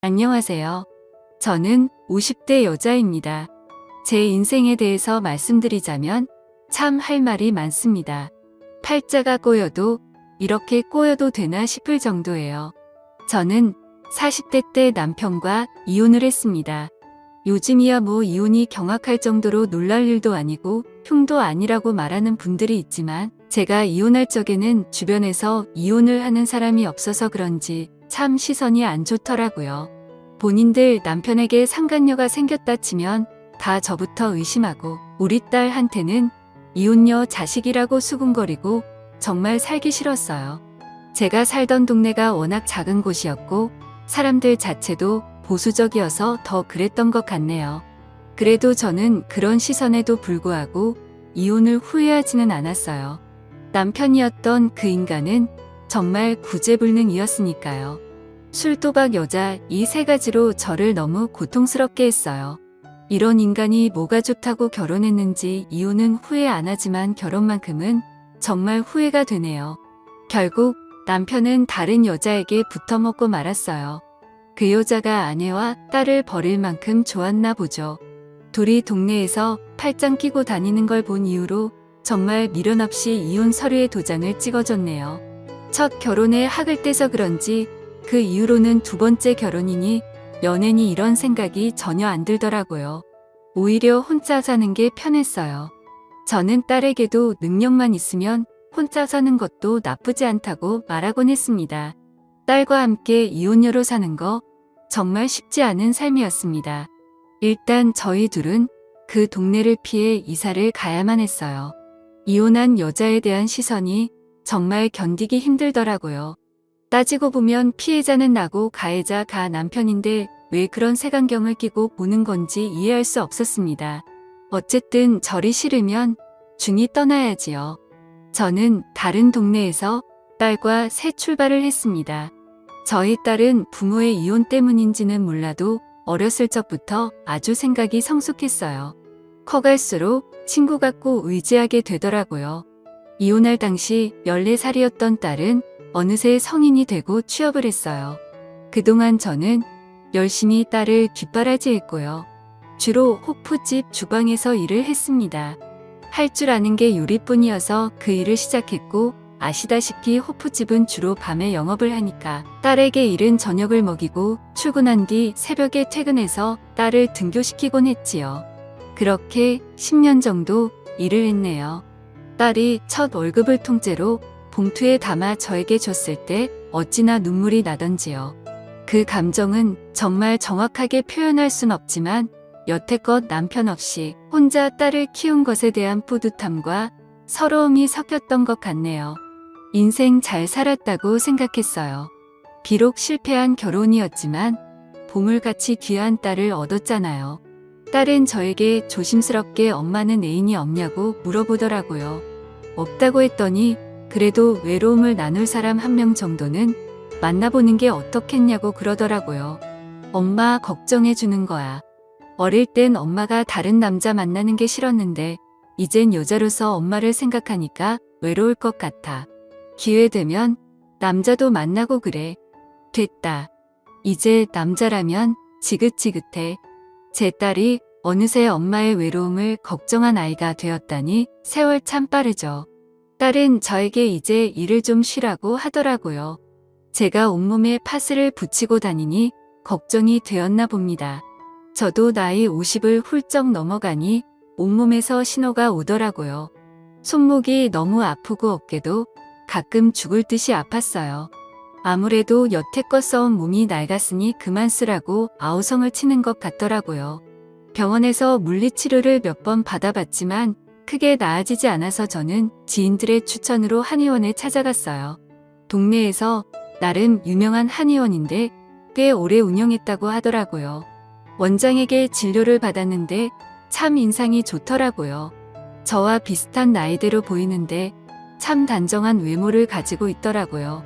안녕하세요. 저는 50대 여자입니다. 제 인생에 대해서 말씀드리자면 참 할 말이 많습니다. 팔자가 꼬여도 이렇게 꼬여도 되나 싶을 정도예요. 저는 40대 때 남편과 이혼을 했습니다. 요즘이야 뭐 이혼이 경악할 정도로 놀랄 일도 아니고 흉도 아니라고 말하는 분들이 있지만 제가 이혼할 적에는 주변에서 이혼을 하는 사람이 없어서 그런지 참 시선이 안 좋더라고요. 본인들 남편에게 상간녀가 생겼다 치면 다 저부터 의심하고 우리 딸한테는 이혼녀 자식이라고 수군거리고 정말 살기 싫었어요. 제가 살던 동네가 워낙 작은 곳이었고 사람들 자체도 보수적이어서 더 그랬던 것 같네요. 그래도 저는 그런 시선에도 불구하고 이혼을 후회하지는 않았어요. 남편이었던 그 인간은 정말 구제불능이었으니까요. 술, 도박, 여자 이 세 가지로 저를 너무 고통스럽게 했어요. 이런 인간이 뭐가 좋다고 결혼했는지 이혼은 후회 안 하지만 결혼만큼은 정말 후회가 되네요. 결국 남편은 다른 여자에게 붙어먹고 말았어요. 그 여자가 아내와 딸을 버릴 만큼 좋았나 보죠. 둘이 동네에서 팔짱 끼고 다니는 걸 본 이후로 정말 미련 없이 이혼 서류에 도장을 찍어줬네요. 첫 결혼에 학을 떼서 그런지 그 이후로는 두 번째 결혼이니 연애니 이런 생각이 전혀 안 들더라고요. 오히려 혼자 사는 게 편했어요. 저는 딸에게도 능력만 있으면 혼자 사는 것도 나쁘지 않다고 말하곤 했습니다. 딸과 함께 이혼녀로 사는 거 정말 쉽지 않은 삶이었습니다. 일단 저희 둘은 그 동네를 피해 이사를 가야만 했어요. 이혼한 여자에 대한 시선이 정말 견디기 힘들더라고요. 따지고 보면 피해자는 나고 가해자가 남편인데 왜 그런 색안경을 끼고 보는 건지 이해할 수 없었습니다. 어쨌든 저리 싫으면 중이 떠나야지요. 저는 다른 동네에서 딸과 새 출발을 했습니다. 저희 딸은 부모의 이혼 때문인지는 몰라도 어렸을 적부터 아주 생각이 성숙했어요. 커갈수록 친구 같고 의지하게 되더라고요. 이혼할 당시 14살이었던 딸은 어느새 성인이 되고 취업을 했어요. 그동안 저는 열심히 딸을 뒷바라지했고요. 주로 호프집 주방에서 일을 했습니다. 할 줄 아는 게 요리뿐이어서 그 일을 시작했고 아시다시피 호프집은 주로 밤에 영업을 하니까 딸에게 이른 저녁을 먹이고 출근한 뒤 새벽에 퇴근해서 딸을 등교시키곤 했지요. 그렇게 10년 정도 일을 했네요. 딸이 첫 월급을 통째로 봉투에 담아 저에게 줬을 때 어찌나 눈물이 나던지요. 그 감정은 정말 정확하게 표현할 순 없지만 여태껏 남편 없이 혼자 딸을 키운 것에 대한 뿌듯함과 서러움이 섞였던 것 같네요. 인생 잘 살았다고 생각했어요. 비록 실패한 결혼이었지만 보물같이 귀한 딸을 얻었잖아요. 딸은 저에게 조심스럽게 엄마는 애인이 없냐고 물어보더라고요. 없다고 했더니 그래도 외로움을 나눌 사람 한 명 정도는 만나보는 게 어떻겠냐고 그러더라고요. 엄마 걱정해 주는 거야. 어릴 땐 엄마가 다른 남자 만나는 게 싫었는데 이젠 여자로서 엄마를 생각하니까 외로울 것 같아. 기회 되면 남자도 만나고 그래. 됐다. 이제 남자라면 지긋지긋해. 제 딸이 어느새 엄마의 외로움을 걱정한 아이가 되었다니 세월 참 빠르죠. 딸은 저에게 이제 일을 좀 쉬라고 하더라고요. 제가 온몸에 파스를 붙이고 다니니 걱정이 되었나 봅니다. 저도 나이 50을 훌쩍 넘어가니 온몸에서 신호가 오더라고요. 손목이 너무 아프고 어깨도 가끔 죽을 듯이 아팠어요. 아무래도 여태껏 써온 몸이 낡았으니 그만 쓰라고 아우성을 치는 것 같더라고요. 병원에서 물리치료를 몇 번 받아봤지만 크게 나아지지 않아서 저는 지인들의 추천으로 한의원에 찾아갔어요. 동네에서 나름 유명한 한의원인데 꽤 오래 운영했다고 하더라고요. 원장에게 진료를 받았는데 참 인상이 좋더라고요. 저와 비슷한 나이대로 보이는데 참 단정한 외모를 가지고 있더라고요.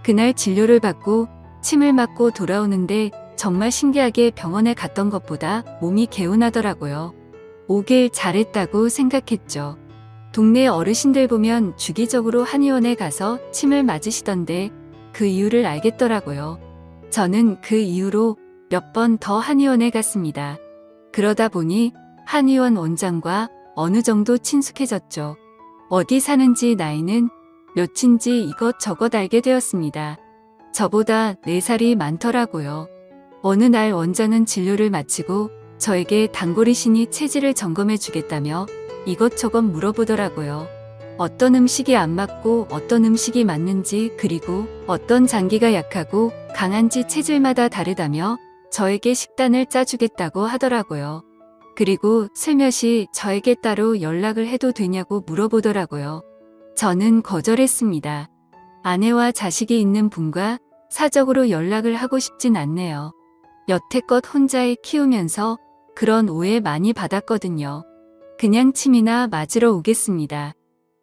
그날 진료를 받고 침을 맞고 돌아오는데 정말 신기하게 병원에 갔던 것보다 몸이 개운하더라고요. 오길 잘했다고 생각했죠. 동네 어르신들 보면 주기적으로 한의원에 가서 침을 맞으시던데 그 이유를 알겠더라고요. 저는 그 이후로 몇 번 더 한의원에 갔습니다. 그러다 보니 한의원 원장과 어느 정도 친숙해졌죠. 어디 사는지 나이는 몇인지 이것저것 알게 되었습니다. 저보다 4살이 많더라고요. 어느 날 원장은 진료를 마치고 저에게 단골이시니 체질을 점검해 주겠다며 이것저것 물어보더라고요. 어떤 음식이 안 맞고 어떤 음식이 맞는지, 그리고 어떤 장기가 약하고 강한지 체질마다 다르다며 저에게 식단을 짜주겠다고 하더라고요. 그리고 슬며시 저에게 따로 연락을 해도 되냐고 물어보더라고요. 저는 거절했습니다. 아내와 자식이 있는 분과 사적으로 연락을 하고 싶진 않네요. 여태껏 혼자 키우면서 그런 오해 많이 받았거든요. 그냥 침이나 맞으러 오겠습니다.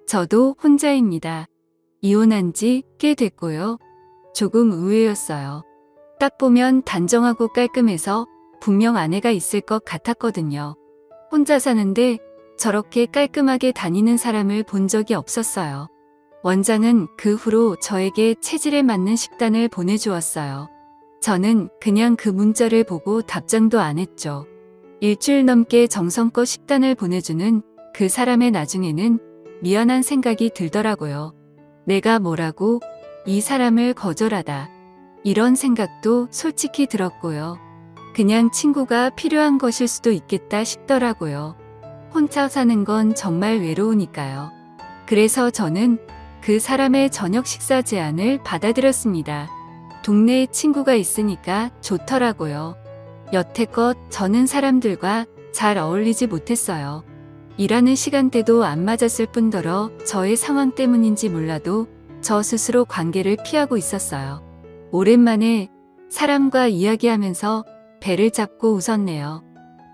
저도 혼자입니다. 이혼한 지 꽤 됐고요. 조금 의외였어요. 딱 보면 단정하고 깔끔해서 분명 아내가 있을 것 같았거든요. 혼자 사는데 저렇게 깔끔하게 다니는 사람을 본 적이 없었어요. 원장은 그 후로 저에게 체질에 맞는 식단을 보내주었어요. 저는 그냥 그 문자를 보고 답장도 안 했죠. 일주일 넘게 정성껏 식단을 보내주는 그 사람의 나중에는 미안한 생각이 들더라고요. 내가 뭐라고 이 사람을 거절하다. 이런 생각도 솔직히 들었고요. 그냥 친구가 필요한 것일 수도 있겠다 싶더라고요. 혼자 사는 건 정말 외로우니까요. 그래서 저는 그 사람의 저녁 식사 제안을 받아들였습니다. 동네에 친구가 있으니까 좋더라고요. 여태껏 저는 사람들과 잘 어울리지 못했어요. 일하는 시간대도 안 맞았을 뿐더러 저의 상황 때문인지 몰라도 저 스스로 관계를 피하고 있었어요. 오랜만에 사람과 이야기하면서 배를 잡고 웃었네요.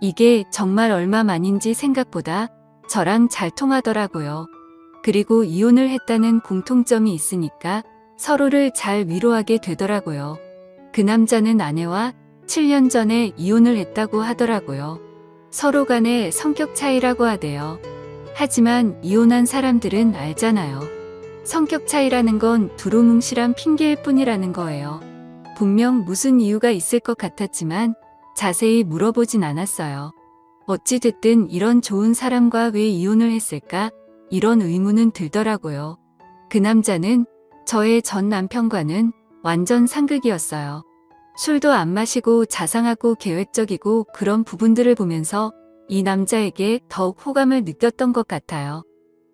이게 정말 얼마만인지 생각보다 저랑 잘 통하더라고요. 그리고 이혼을 했다는 공통점이 있으니까 서로를 잘 위로하게 되더라고요. 그 남자는 아내와 7년 전에 이혼을 했다고 하더라고요. 서로 간의 성격 차이라고 하대요. 하지만 이혼한 사람들은 알잖아요. 성격 차이라는 건 두루뭉실한 핑계일 뿐이라는 거예요. 분명 무슨 이유가 있을 것 같았지만 자세히 물어보진 않았어요. 어찌됐든 이런 좋은 사람과 왜 이혼을 했을까? 이런 의문은 들더라고요. 그 남자는 저의 전 남편과는 완전 상극이었어요. 술도 안 마시고 자상하고 계획적이고 그런 부분들을 보면서 이 남자에게 더욱 호감을 느꼈던 것 같아요.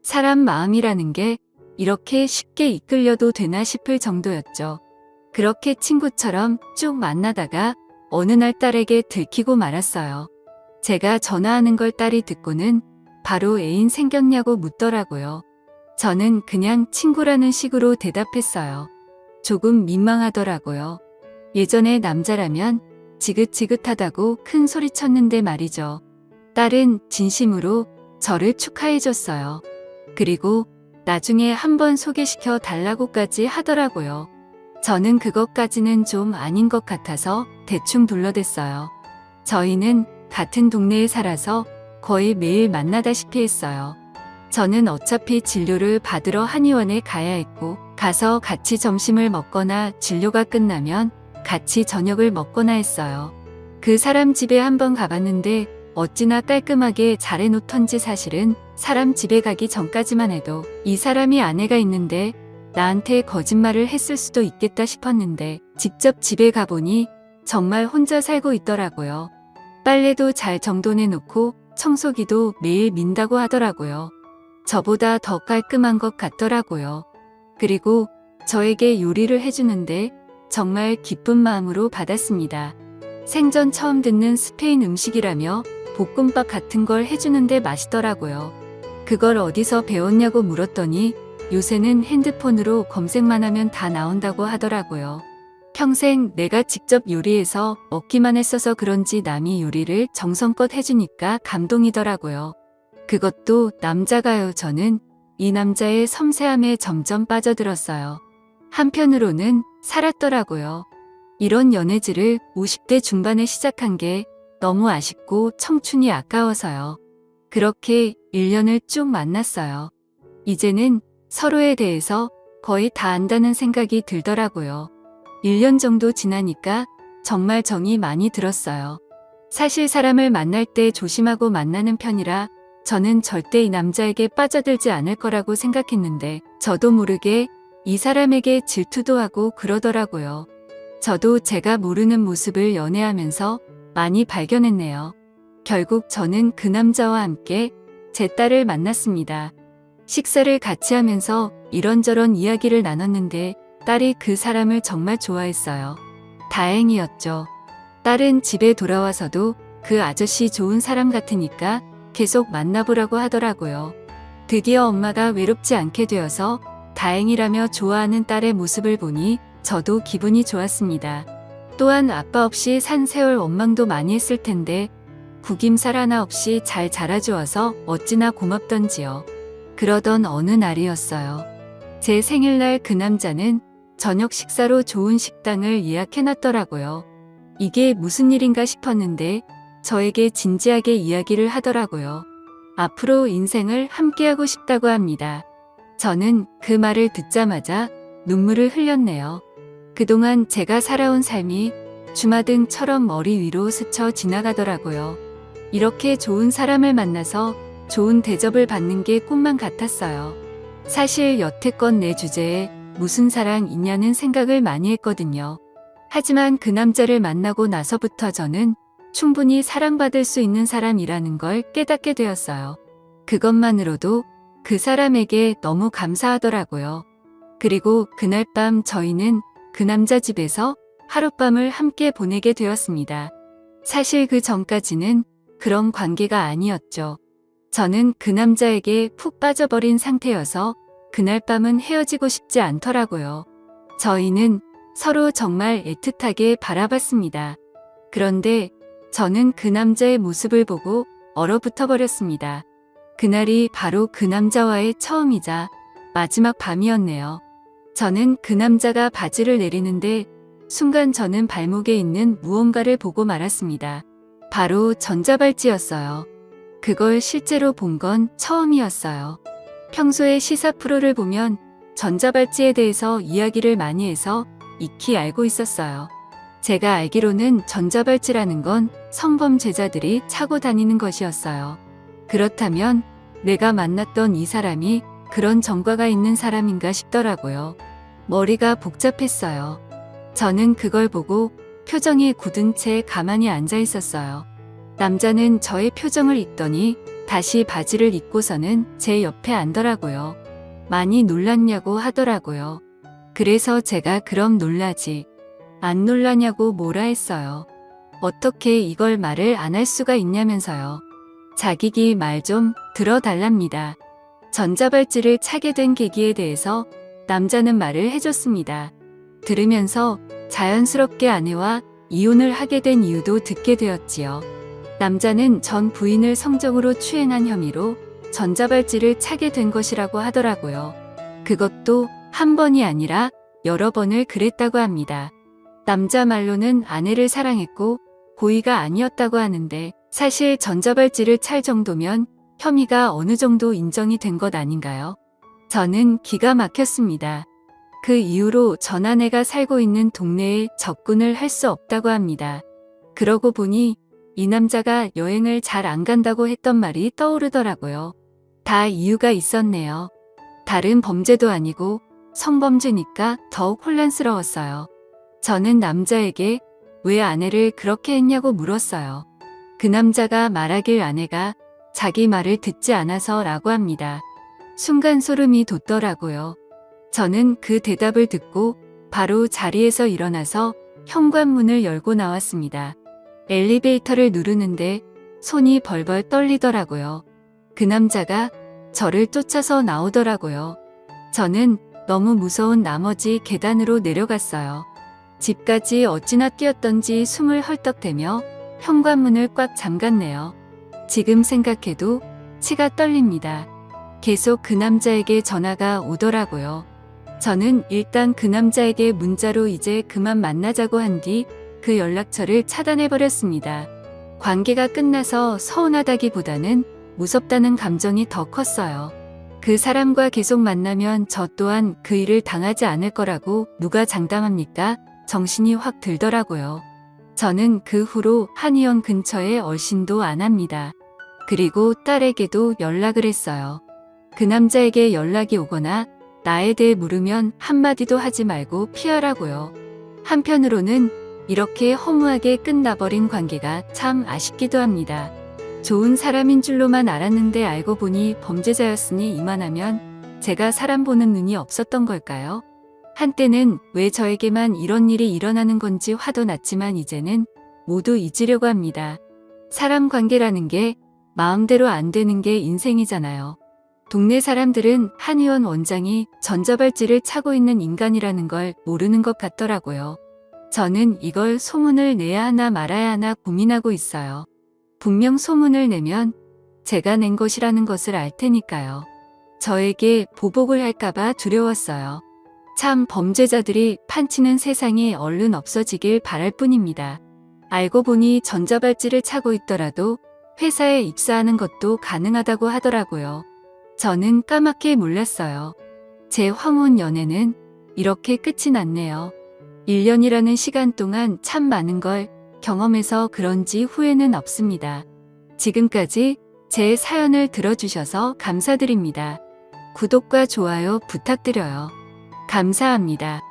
사람 마음이라는 게 이렇게 쉽게 이끌려도 되나 싶을 정도였죠. 그렇게 친구처럼 쭉 만나다가 어느 날 딸에게 들키고 말았어요. 제가 전화하는 걸 딸이 듣고는 바로 애인 생겼냐고 묻더라고요. 저는 그냥 친구라는 식으로 대답했어요. 조금 민망하더라고요. 예전에 남자라면 지긋지긋하다고 큰 소리 쳤는데 말이죠. 딸은 진심으로 저를 축하해줬어요. 그리고 나중에 한번 소개시켜 달라고까지 하더라고요. 저는 그것까지는 좀 아닌 것 같아서 대충 둘러댔어요. 저희는 같은 동네에 살아서 거의 매일 만나다시피 했어요. 저는 어차피 진료를 받으러 한의원에 가야 했고, 가서 같이 점심을 먹거나 진료가 끝나면 같이 저녁을 먹거나 했어요. 그 사람 집에 한번 가봤는데 어찌나 깔끔하게 잘 해놓던지 사실은 사람 집에 가기 전까지만 해도 이 사람이 아내가 있는데 나한테 거짓말을 했을 수도 있겠다 싶었는데 직접 집에 가보니 정말 혼자 살고 있더라고요. 빨래도 잘 정돈해놓고 청소기도 매일 민다고 하더라고요. 저보다 더 깔끔한 것 같더라고요. 그리고 저에게 요리를 해주는데 정말 기쁜 마음으로 받았습니다. 생전 처음 듣는 스페인 음식이라며 볶음밥 같은 걸 해주는데 맛있더라고요. 그걸 어디서 배웠냐고 물었더니 요새는 핸드폰으로 검색만 하면 다 나온다고 하더라고요. 평생 내가 직접 요리해서 먹기만 했어서 그런지 남이 요리를 정성껏 해주니까 감동이더라고요. 그것도 남자가요. 저는 이 남자의 섬세함에 점점 빠져들었어요. 한편으로는 살았더라고요. 이런 연애질을 50대 중반에 시작한 게 너무 아쉽고 청춘이 아까워서요. 그렇게 1년을 쭉 만났어요. 이제는 서로에 대해서 거의 다 안다는 생각이 들더라고요. 1년 정도 지나니까 정말 정이 많이 들었어요. 사실 사람을 만날 때 조심하고 만나는 편이라 저는 절대 이 남자에게 빠져들지 않을 거라고 생각했는데 저도 모르게 이 사람에게 질투도 하고 그러더라고요. 저도 제가 모르는 모습을 연애하면서 많이 발견했네요. 결국 저는 그 남자와 함께 제 딸을 만났습니다. 식사를 같이 하면서 이런저런 이야기를 나눴는데 딸이 그 사람을 정말 좋아했어요. 다행이었죠. 딸은 집에 돌아와서도 그 아저씨 좋은 사람 같으니까 계속 만나보라고 하더라고요. 드디어 엄마가 외롭지 않게 되어서 다행이라며 좋아하는 딸의 모습을 보니 저도 기분이 좋았습니다. 또한 아빠 없이 산 세월 원망도 많이 했을 텐데 구김살 하나 없이 잘 자라주어서 어찌나 고맙던지요. 그러던 어느 날이었어요. 제 생일날 그 남자는 저녁 식사로 좋은 식당을 예약해놨더라고요. 이게 무슨 일인가 싶었는데 저에게 진지하게 이야기를 하더라고요. 앞으로 인생을 함께하고 싶다고 합니다. 저는 그 말을 듣자마자 눈물을 흘렸네요. 그동안 제가 살아온 삶이 주마등처럼 머리 위로 스쳐 지나가더라고요. 이렇게 좋은 사람을 만나서 좋은 대접을 받는 게 꿈만 같았어요. 사실 여태껏 내 주제에 무슨 사랑 있냐는 생각을 많이 했거든요. 하지만 그 남자를 만나고 나서부터 저는 충분히 사랑받을 수 있는 사람이라는 걸 깨닫게 되었어요. 그것만으로도 그 사람에게 너무 감사하더라고요. 그리고 그날 밤 저희는 그 남자 집에서 하룻밤을 함께 보내게 되었습니다. 사실 그 전까지는 그런 관계가 아니었죠. 저는 그 남자에게 푹 빠져버린 상태여서 그날 밤은 헤어지고 싶지 않더라고요. 저희는 서로 정말 애틋하게 바라봤습니다. 그런데 저는 그 남자의 모습을 보고 얼어붙어 버렸습니다. 그날이 바로 그 남자와의 처음이자 마지막 밤이었네요. 저는 그 남자가 바지를 내리는데 순간 저는 발목에 있는 무언가를 보고 말았습니다. 바로 전자발찌였어요. 그걸 실제로 본 건 처음이었어요. 평소에 시사 프로를 보면 전자발찌에 대해서 이야기를 많이 해서 익히 알고 있었어요. 제가 알기로는 전자발찌라는 건 성범죄자들이 차고 다니는 것이었어요. 그렇다면 내가 만났던 이 사람이 그런 전과가 있는 사람인가 싶더라고요. 머리가 복잡했어요. 저는 그걸 보고 표정이 굳은 채 가만히 앉아 있었어요. 남자는 저의 표정을 읽더니 다시 바지를 입고서는 제 옆에 앉더라고요. 많이 놀랐냐고 하더라고요. 그래서 제가 그럼 놀라지. 안 놀라냐고 뭐라 했어요. 어떻게 이걸 말을 안 할 수가 있냐면서요. 자기기 말 좀 들어달랍니다. 전자발찌를 차게 된 계기에 대해서 남자는 말을 해줬습니다. 들으면서 자연스럽게 아내와 이혼을 하게 된 이유도 듣게 되었지요. 남자는 전 부인을 성적으로 추행한 혐의로 전자발찌를 차게 된 것이라고 하더라고요. 그것도 한 번이 아니라 여러 번을 그랬다고 합니다. 남자 말로는 아내를 사랑했고 고의가 아니었다고 하는데 사실 전자발찌를 찰 정도면 혐의가 어느 정도 인정이 된 것 아닌가요? 저는 기가 막혔습니다. 그 이후로 전 아내가 살고 있는 동네에 접근을 할 수 없다고 합니다. 그러고 보니 이 남자가 여행을 잘 안 간다고 했던 말이 떠오르더라고요. 다 이유가 있었네요. 다른 범죄도 아니고 성범죄니까 더욱 혼란스러웠어요. 저는 남자에게 왜 아내를 그렇게 했냐고 물었어요. 그 남자가 말하길 아내가 자기 말을 듣지 않아서라고 합니다. 순간 소름이 돋더라고요. 저는 그 대답을 듣고 바로 자리에서 일어나서 현관문을 열고 나왔습니다. 엘리베이터를 누르는데 손이 벌벌 떨리더라고요. 그 남자가 저를 쫓아서 나오더라고요. 저는 너무 무서운 나머지 계단으로 내려갔어요. 집까지 어찌나 뛰었던지 숨을 헐떡대며 현관문을 꽉 잠갔네요. 지금 생각해도 치가 떨립니다. 계속 그 남자에게 전화가 오더라고요. 저는 일단 그 남자에게 문자로 이제 그만 만나자고 한 뒤 그 연락처를 차단해버렸습니다. 관계가 끝나서 서운하다기보다는 무섭다는 감정이 더 컸어요. 그 사람과 계속 만나면 저 또한 그 일을 당하지 않을 거라고 누가 장담합니까? 정신이 확 들더라고요. 저는 그 후로 한의원 근처에 얼씬도 안 합니다. 그리고 딸에게도 연락을 했어요. 그 남자에게 연락이 오거나 나에 대해 물으면 한마디도 하지 말고 피하라고요. 한편으로는 이렇게 허무하게 끝나버린 관계가 참 아쉽기도 합니다. 좋은 사람인 줄로만 알았는데 알고 보니 범죄자였으니 이만하면 제가 사람 보는 눈이 없었던 걸까요? 한때는 왜 저에게만 이런 일이 일어나는 건지 화도 났지만 이제는 모두 잊으려고 합니다. 사람 관계라는 게 마음대로 안 되는 게 인생이잖아요. 동네 사람들은 한의원 원장이 전자발찌를 차고 있는 인간이라는 걸 모르는 것 같더라고요. 저는 이걸 소문을 내야 하나 말아야 하나 고민하고 있어요. 분명 소문을 내면 제가 낸 것이라는 것을 알 테니까요. 저에게 보복을 할까봐 두려웠어요. 참 범죄자들이 판치는 세상이 얼른 없어지길 바랄 뿐입니다. 알고 보니 전자발찌를 차고 있더라도 회사에 입사하는 것도 가능하다고 하더라고요. 저는 까맣게 몰랐어요. 제 황혼 연애는 이렇게 끝이 났네요. 1년이라는 시간 동안 참 많은 걸 경험해서 그런지 후회는 없습니다. 지금까지 제 사연을 들어주셔서 감사드립니다. 구독과 좋아요 부탁드려요. 감사합니다.